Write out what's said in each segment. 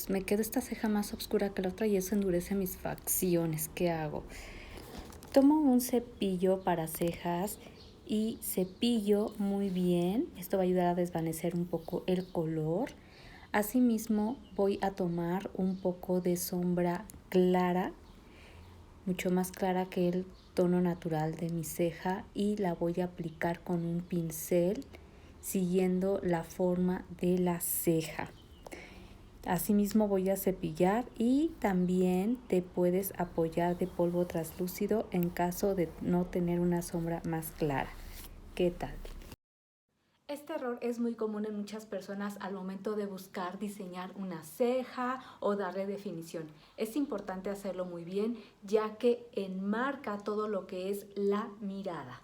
me quedó esta ceja más oscura que la otra y eso endurece mis facciones. ¿Qué hago? Tomo un cepillo para cejas y cepillo muy bien. Esto va a ayudar a desvanecer un poco el color. Asimismo, voy a tomar un poco de sombra clara, mucho más clara que el tono natural de mi ceja, y la voy a aplicar con un pincel siguiendo la forma de la ceja. Asimismo voy a cepillar y también te puedes apoyar de polvo translúcido en caso de no tener una sombra más clara. ¿Qué tal? Este error es muy común en muchas personas al momento de buscar diseñar una ceja o darle definición. Es importante hacerlo muy bien, ya que enmarca todo lo que es la mirada.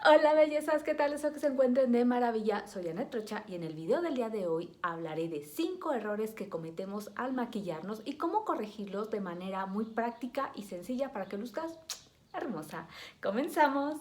Hola bellezas, ¿qué tal? Eso que se encuentren de maravilla. Soy Anet Trocha y en el video del día de hoy hablaré de 5 errores que cometemos al maquillarnos y cómo corregirlos de manera muy práctica y sencilla para que luzcas hermosa. ¡Comenzamos!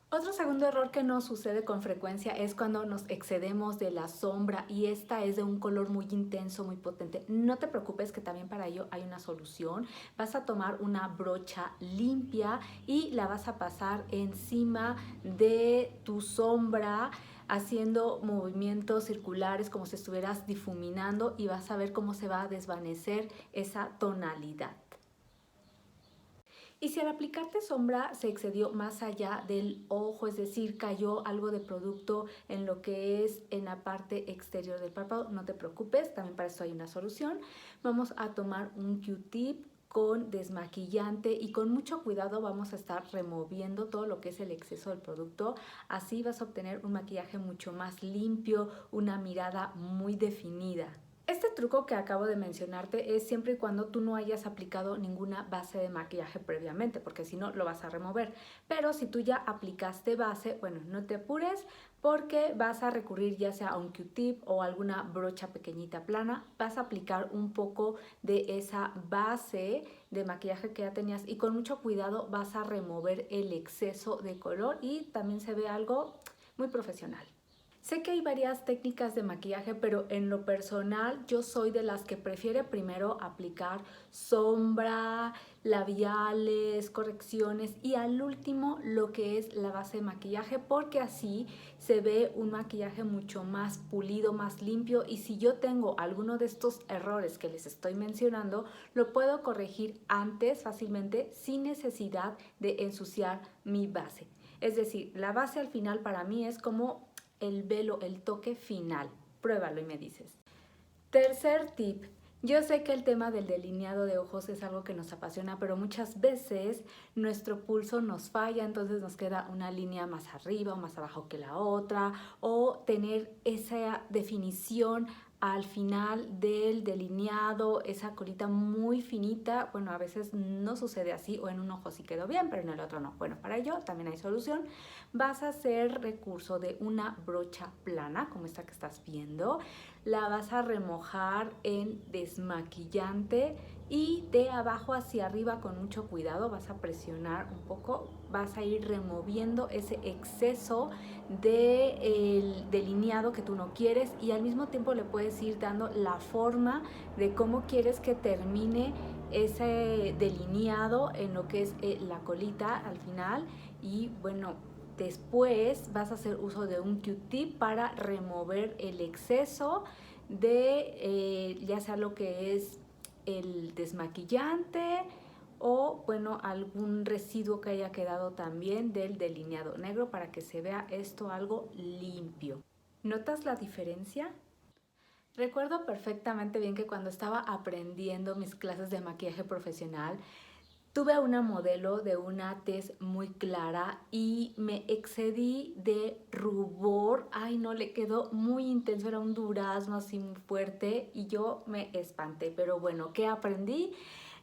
Otro segundo error que nos sucede con frecuencia es cuando nos excedemos de la sombra y esta es de un color muy intenso, muy potente. No te preocupes que también para ello hay una solución. Vas a tomar una brocha limpia y la vas a pasar encima de tu sombra haciendo movimientos circulares como si estuvieras difuminando y vas a ver cómo se va a desvanecer esa tonalidad. Y si al aplicarte sombra se excedió más allá del ojo, es decir, cayó algo de producto en lo que es en la parte exterior del párpado, no te preocupes, también para esto hay una solución. Vamos a tomar un Q-tip con desmaquillante y con mucho cuidado vamos a estar removiendo todo lo que es el exceso del producto. Así vas a obtener un maquillaje mucho más limpio, una mirada muy definida. Este truco que acabo de mencionarte es siempre y cuando tú no hayas aplicado ninguna base de maquillaje previamente, porque si no lo vas a remover. Pero si tú ya aplicaste base, bueno, no te apures porque vas a recurrir ya sea a un Q-tip o alguna brocha pequeñita plana. Vas a aplicar un poco de esa base de maquillaje que ya tenías y con mucho cuidado vas a remover el exceso de color y también se ve algo muy profesional. Sé que hay varias técnicas de maquillaje, pero en lo personal yo soy de las que prefiere primero aplicar sombra, labiales, correcciones y al último lo que es la base de maquillaje, porque así se ve un maquillaje mucho más pulido, más limpio, y si yo tengo alguno de estos errores que les estoy mencionando, lo puedo corregir antes fácilmente sin necesidad de ensuciar mi base. Es decir, la base al final para mí es como el velo, el toque final. Pruébalo y me dices. Tercer tip. Yo sé que el tema del delineado de ojos es algo que nos apasiona, pero muchas veces nuestro pulso nos falla, entonces nos queda una línea más arriba o más abajo que la otra, o tener esa definición al final del delineado, esa colita muy finita. Bueno, a veces no sucede así, o en un ojo sí quedó bien, pero en el otro no. Bueno, para ello también hay solución. Vas a hacer recurso de una brocha plana, como esta que estás viendo. La vas a remojar en desmaquillante y de abajo hacia arriba con mucho cuidado vas a presionar un poco, vas a ir removiendo ese exceso del delineado que tú no quieres y al mismo tiempo le puedes ir dando la forma de cómo quieres que termine ese delineado en lo que es la colita al final. Y bueno, después vas a hacer uso de un Q-tip para remover el exceso de ya sea lo que es el desmaquillante o bueno, algún residuo que haya quedado también del delineado negro para que se vea esto algo limpio. ¿Notas la diferencia? Recuerdo perfectamente bien que cuando estaba aprendiendo mis clases de maquillaje profesional, tuve una modelo de una tez muy clara y me excedí de rubor. Ay, no, le quedó muy intenso, era un durazno así muy fuerte y yo me espanté. Pero bueno, ¿qué aprendí?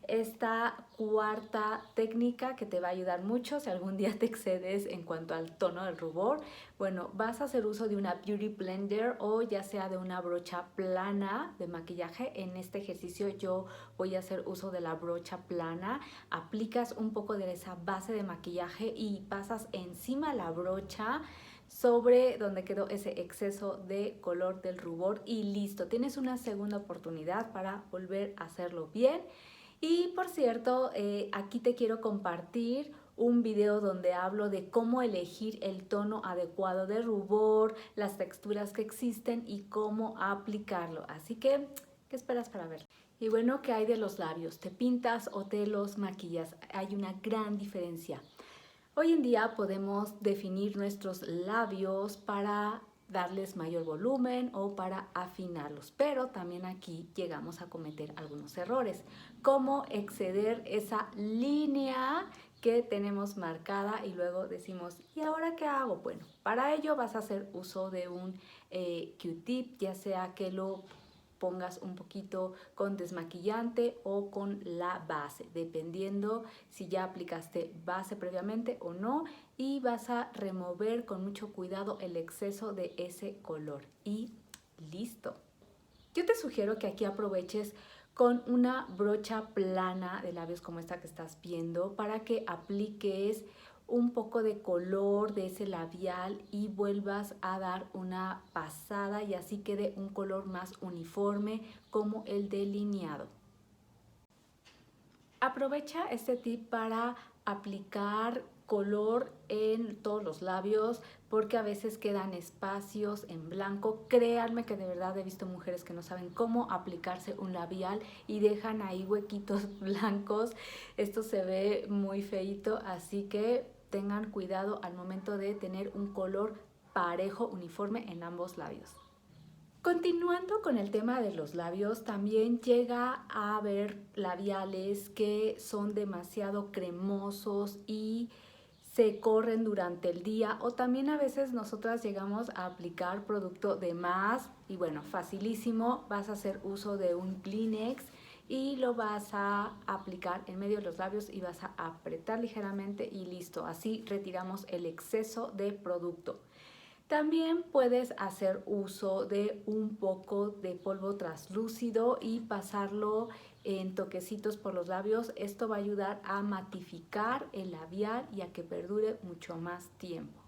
Esta cuarta técnica que te va a ayudar mucho si algún día te excedes en cuanto al tono del rubor. Bueno, vas a hacer uso de una Beauty Blender o ya sea de una brocha plana de maquillaje. En este ejercicio yo voy a hacer uso de la brocha plana. Aplicas un poco de esa base de maquillaje y pasas encima la brocha sobre donde quedó ese exceso de color del rubor y listo. Tienes una segunda oportunidad para volver a hacerlo bien. Y por cierto, aquí te quiero compartir un video donde hablo de cómo elegir el tono adecuado de rubor, las texturas que existen y cómo aplicarlo. Así que, ¿qué esperas para verlo? Y bueno, ¿qué hay de los labios? ¿Te pintas o te los maquillas? Hay una gran diferencia. Hoy en día podemos definir nuestros labios para darles mayor volumen o para afinarlos, pero también aquí llegamos a cometer algunos errores, como exceder esa línea que tenemos marcada y luego decimos, ¿y ahora qué hago? Bueno, para ello vas a hacer uso de un Q-tip, ya sea que lo pongas un poquito con desmaquillante o con la base, dependiendo si ya aplicaste base previamente o no, y vas a remover con mucho cuidado el exceso de ese color y listo. Yo te sugiero que aquí aproveches con una brocha plana de labios como esta que estás viendo para que apliques un poco de color de ese labial y vuelvas a dar una pasada y así quede un color más uniforme como el delineado. Aprovecha este tip para aplicar color en todos los labios porque a veces quedan espacios en blanco. Créanme que de verdad he visto mujeres que no saben cómo aplicarse un labial y dejan ahí huequitos blancos. Esto se ve muy feito, así que tengan cuidado al momento de tener un color parejo, uniforme en ambos labios. Continuando con el tema de los labios, también llega a haber labiales que son demasiado cremosos y se corren durante el día, o también a veces nosotras llegamos a aplicar producto de más y bueno, facilísimo, vas a hacer uso de un Kleenex y lo vas a aplicar en medio de los labios y vas a apretar ligeramente y listo, así retiramos el exceso de producto. También puedes hacer uso de un poco de polvo translúcido y pasarlo en toquecitos por los labios. Esto va a ayudar a matificar el labial y a que perdure mucho más tiempo.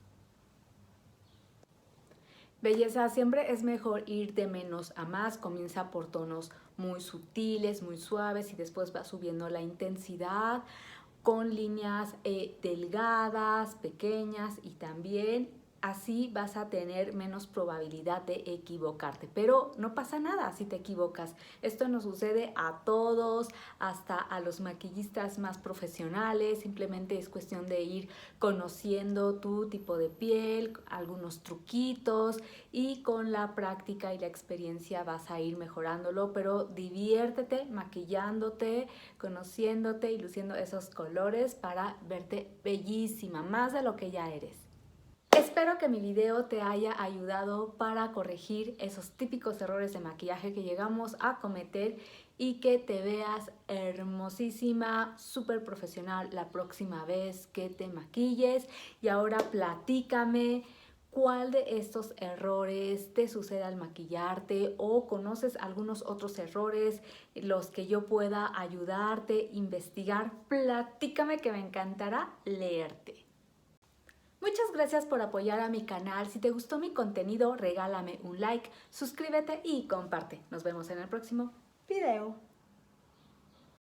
Belleza, siempre es mejor ir de menos a más. Comienza por tonos muy sutiles, muy suaves y después va subiendo la intensidad con líneas delgadas, pequeñas y también así vas a tener menos probabilidad de equivocarte. Pero no pasa nada si te equivocas. Esto nos sucede a todos, hasta a los maquillistas más profesionales. Simplemente es cuestión de ir conociendo tu tipo de piel, algunos truquitos y con la práctica y la experiencia vas a ir mejorándolo. Pero diviértete maquillándote, conociéndote y luciendo esos colores para verte bellísima, más de lo que ya eres. Espero que mi video te haya ayudado para corregir esos típicos errores de maquillaje que llegamos a cometer y que te veas hermosísima, súper profesional la próxima vez que te maquilles. Y ahora platícame cuál de estos errores te sucede al maquillarte o conoces algunos otros errores los que yo pueda ayudarte, investigar. Platícame que me encantará leerte. Muchas gracias por apoyar a mi canal. Si te gustó mi contenido, regálame un like, suscríbete y comparte. Nos vemos en el próximo video.